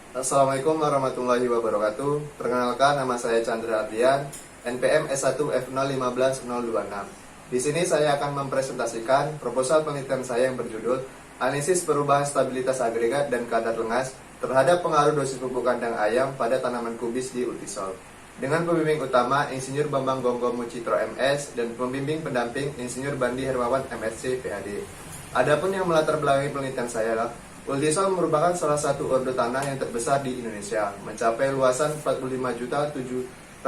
Assalamualaikum warahmatullahi wabarakatuh. Perkenalkan, nama saya Chandra Ardian, NPM S1F015026. Di sini saya akan mempresentasikan proposal penelitian saya yang berjudul Analisis Perubahan Stabilitas Agregat dan Kadar Lengas terhadap pengaruh dosis pupuk kandang ayam pada tanaman kubis di Ultisol. Dengan pembimbing utama Insinyur Bambang Gonggomo Citro MS dan pembimbing pendamping Insinyur Bandi Hermawan MSc PhD. Adapun yang melatar belakangi penelitian saya adalah Ultisol merupakan salah satu ordo tanah yang terbesar di Indonesia, mencapai luasan 45.794.000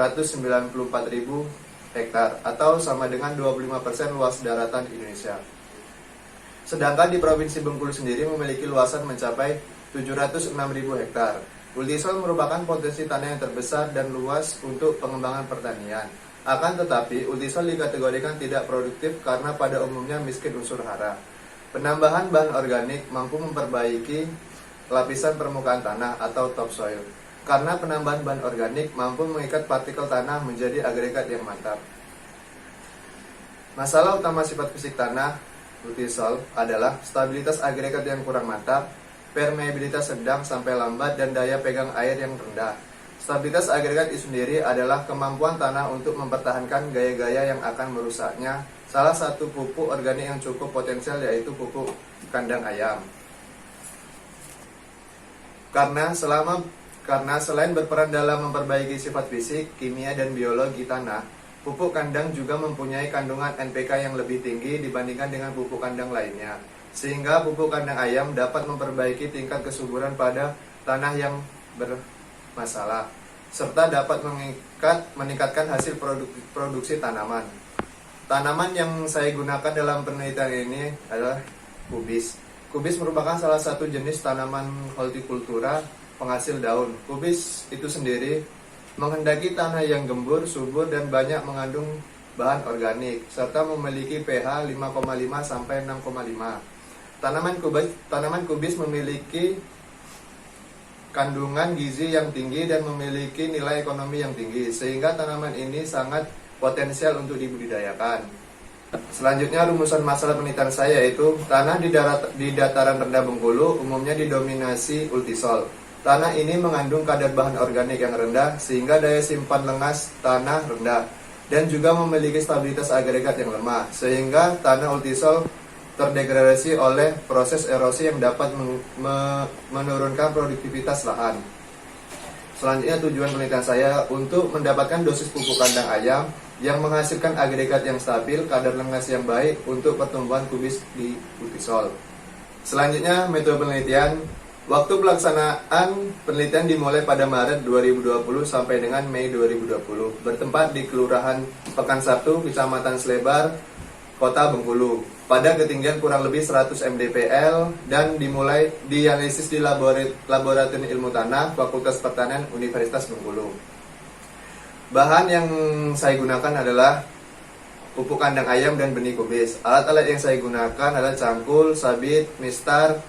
hektar atau sama dengan 25% luas daratan Indonesia. Sedangkan di Provinsi Bengkulu sendiri memiliki luasan mencapai 706.000 hektar. Ultisol merupakan potensi tanah yang terbesar dan luas untuk pengembangan pertanian. Akan tetapi, Ultisol dikategorikan tidak produktif karena pada umumnya miskin unsur hara. Penambahan bahan organik mampu memperbaiki lapisan permukaan tanah atau topsoil. Karena penambahan bahan organik mampu mengikat partikel tanah menjadi agregat yang mantap. Masalah utama sifat fisik tanah Ultisol adalah stabilitas agregat yang kurang mantap, permeabilitas sedang sampai lambat, dan daya pegang air yang rendah. Stabilitas agregat itu sendiri adalah kemampuan tanah untuk mempertahankan gaya-gaya yang akan merusaknya. Salah satu pupuk organik yang cukup potensial yaitu pupuk kandang ayam. Karena selain berperan dalam memperbaiki sifat fisik, kimia, dan biologi tanah, pupuk kandang juga mempunyai kandungan NPK yang lebih tinggi dibandingkan dengan pupuk kandang lainnya. Sehingga pupuk kandang ayam dapat memperbaiki tingkat kesuburan pada tanah yang bermasalah, serta dapat meningkatkan hasil produksi tanaman. Tanaman yang saya gunakan dalam penelitian ini adalah kubis. Kubis merupakan salah satu jenis tanaman hortikultura penghasil daun. Kubis itu sendiri menghendaki tanah yang gembur, subur, dan banyak mengandung bahan organik, serta memiliki pH 5,5 sampai 6,5. Tanaman kubis memiliki kandungan gizi yang tinggi dan memiliki nilai ekonomi yang tinggi, sehingga tanaman ini sangat potensial untuk dibudidayakan. Selanjutnya, rumusan masalah penelitian saya yaitu tanah di dataran rendah Bengkulu umumnya didominasi Ultisol. Tanah ini mengandung kadar bahan organik yang rendah sehingga daya simpan lengas tanah rendah dan juga memiliki stabilitas agregat yang lemah, sehingga tanah Ultisol terdegradasi oleh proses erosi yang dapat menurunkan produktivitas lahan. Selanjutnya, tujuan penelitian saya untuk mendapatkan dosis pupuk kandang ayam yang menghasilkan agregat yang stabil, kadar lengas yang baik untuk pertumbuhan kubis di Ultisol. Selanjutnya, metode penelitian. Waktu pelaksanaan penelitian dimulai pada Maret 2020 sampai dengan Mei 2020, bertempat di Kelurahan Pekansatu, Kecamatan Slebar, Kota Bengkulu, pada ketinggian kurang lebih 100 mdpl dan dimulai dianalisis di Laboratorium Ilmu Tanah Fakultas Pertanian Universitas Bengkulu. Bahan yang saya gunakan adalah pupuk kandang ayam dan benih kubis. Alat-alat yang saya gunakan adalah cangkul, sabit, mistar,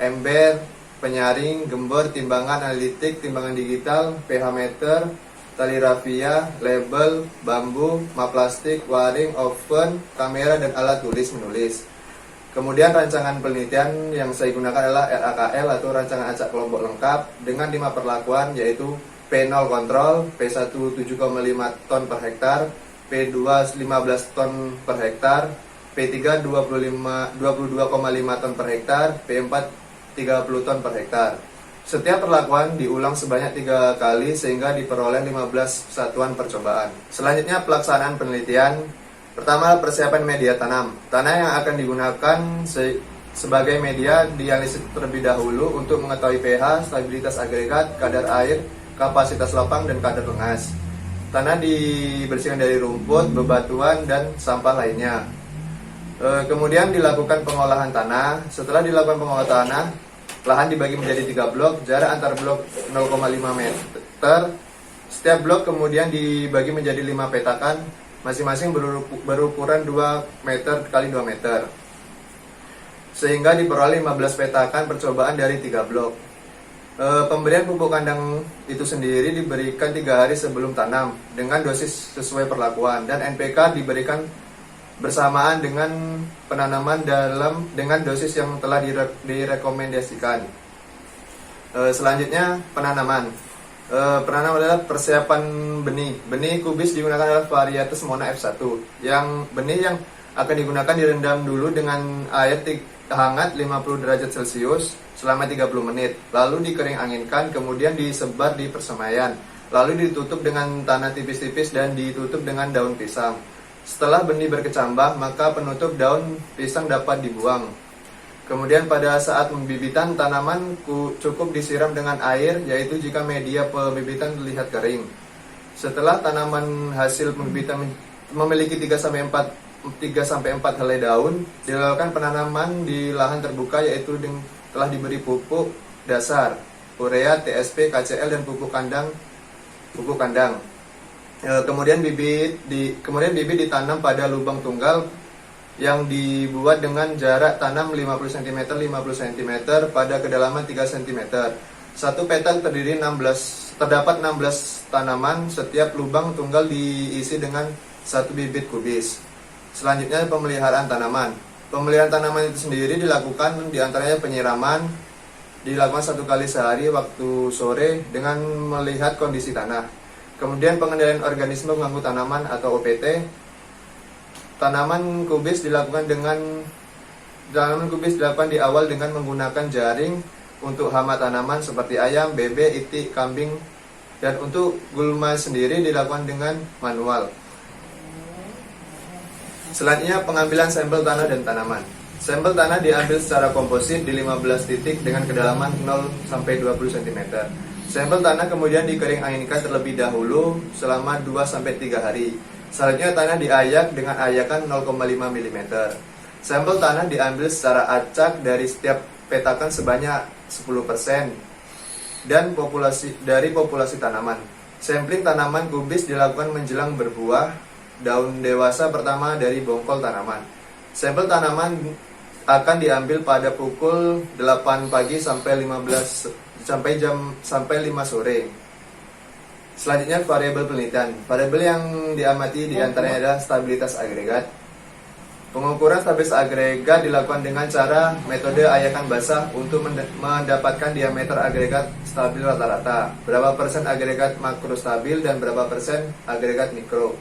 ember, penyaring, gembor, timbangan analitik, timbangan digital, pH meter, tali rafia, label, bambu, map plastik, waring, oven, kamera, dan alat tulis menulis. Kemudian rancangan penelitian yang saya gunakan adalah RAKL atau rancangan acak kelompok lengkap dengan 5 perlakuan, yaitu P0 kontrol, P1 7,5 ton per hektar, P2 15 ton per hektar, P3 22,5 ton per hektar, P4 30 ton per hektar. Setiap perlakuan diulang sebanyak 3 kali sehingga diperoleh 15 satuan percobaan. Selanjutnya, pelaksanaan penelitian. Pertama, persiapan media tanam. Tanah yang akan digunakan sebagai media dianalisis terlebih dahulu untuk mengetahui pH, stabilitas agregat, kadar air, kapasitas lapang, dan kadar lengas. Tanah dibersihkan dari rumput, bebatuan, dan sampah lainnya. Kemudian dilakukan pengolahan tanah. Setelah dilakukan pengolahan tanah, lahan dibagi menjadi 3 blok, jarak antar blok 0,5 meter. Setiap blok kemudian dibagi menjadi 5 petakan, masing-masing berukuran 2 meter x 2 meter. Sehingga diperoleh 15 petakan percobaan dari 3 blok. Pemberian pupuk kandang itu sendiri diberikan 3 hari sebelum tanam dengan dosis sesuai perlakuan, dan NPK diberikan bersamaan dengan penanaman dengan dosis yang telah direkomendasikan. Selanjutnya penanaman. Penanaman adalah persiapan benih. Benih kubis digunakan adalah varietas Mona F1. Yang benih yang akan digunakan direndam dulu dengan air hangat 50 derajat Celcius selama 30 menit. Lalu dikering anginkan, kemudian disebar di persemaian. Lalu ditutup dengan tanah tipis-tipis dan ditutup dengan daun pisang. Setelah benih berkecambah, maka penutup daun pisang dapat dibuang. Kemudian pada saat pembibitan tanaman cukup disiram dengan air, yaitu jika media pembibitan terlihat kering. Setelah tanaman hasil pembibitan memiliki 3-4 helai daun, dilakukan penanaman di lahan terbuka, yaitu telah diberi pupuk dasar, urea, TSP, KCL, dan pupuk kandang. Kemudian bibit ditanam pada lubang tunggal yang dibuat dengan jarak tanam 50 cm 50 cm pada kedalaman 3 cm. Satu petak terdapat 16 tanaman, setiap lubang tunggal diisi dengan satu bibit kubis. Selanjutnya pemeliharaan tanaman. Pemeliharaan tanaman itu sendiri dilakukan diantaranya penyiraman, dilakukan 1 kali sehari waktu sore dengan melihat kondisi tanah. Kemudian pengendalian organisme mengganggu tanaman atau OPT. Tanaman kubis dilakukan di awal dengan menggunakan jaring untuk hama tanaman seperti ayam, bebek, itik, kambing, dan untuk gulma sendiri dilakukan dengan manual. Selanjutnya pengambilan sampel tanah dan tanaman. Sampel tanah diambil secara komposit di 15 titik dengan kedalaman 0-20 cm. Sampel tanah kemudian dikering anginkan terlebih dahulu selama 2-3 hari. Selanjutnya tanah diayak dengan ayakan 0,5 mm. Sampel tanah diambil secara acak dari setiap petakan sebanyak 10% dan dari populasi tanaman. Sampling tanaman kubis dilakukan menjelang berbuah daun dewasa pertama dari bongkol tanaman. Sampel tanaman akan diambil pada pukul 8 pagi sampai 5 sore. Selanjutnya variabel penelitian. Variabel yang diamati diantaranya adalah stabilitas agregat. Pengukuran stabilitas agregat dilakukan dengan cara metode ayakan basah untuk mendapatkan diameter agregat stabil rata-rata, berapa persen agregat makro stabil dan berapa persen agregat mikro.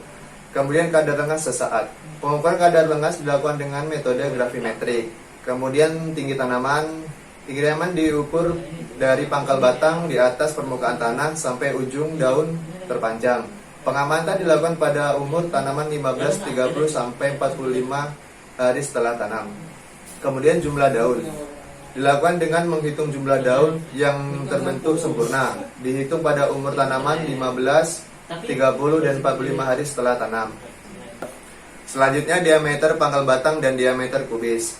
Kemudian kadar lengas sesaat. Pengukuran kadar lengas dilakukan dengan metode gravimetrik. Kemudian tinggi tanaman diukur dari pangkal batang di atas permukaan tanah sampai ujung daun terpanjang. Pengamatan dilakukan pada umur tanaman 15, 30 sampai 45 hari setelah tanam. Kemudian jumlah daun dilakukan dengan menghitung jumlah daun yang terbentuk sempurna. Dihitung pada umur tanaman 15, 30 dan 45 hari setelah tanam. Selanjutnya diameter pangkal batang dan diameter kubis.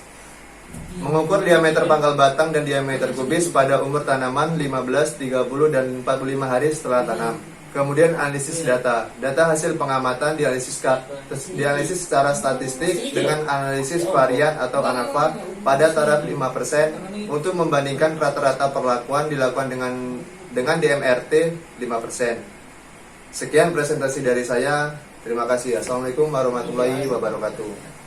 Mengukur diameter pangkal batang dan diameter kubis pada umur tanaman 15, 30 dan 45 hari setelah tanam. Kemudian analisis data. Data hasil pengamatan dianalisis secara statistik dengan analisis varian atau ANAVA pada taraf 5% untuk membandingkan rata-rata perlakuan dilakukan dengan DMRT 5%. Sekian presentasi dari saya. Terima kasih. Assalamualaikum warahmatullahi wabarakatuh.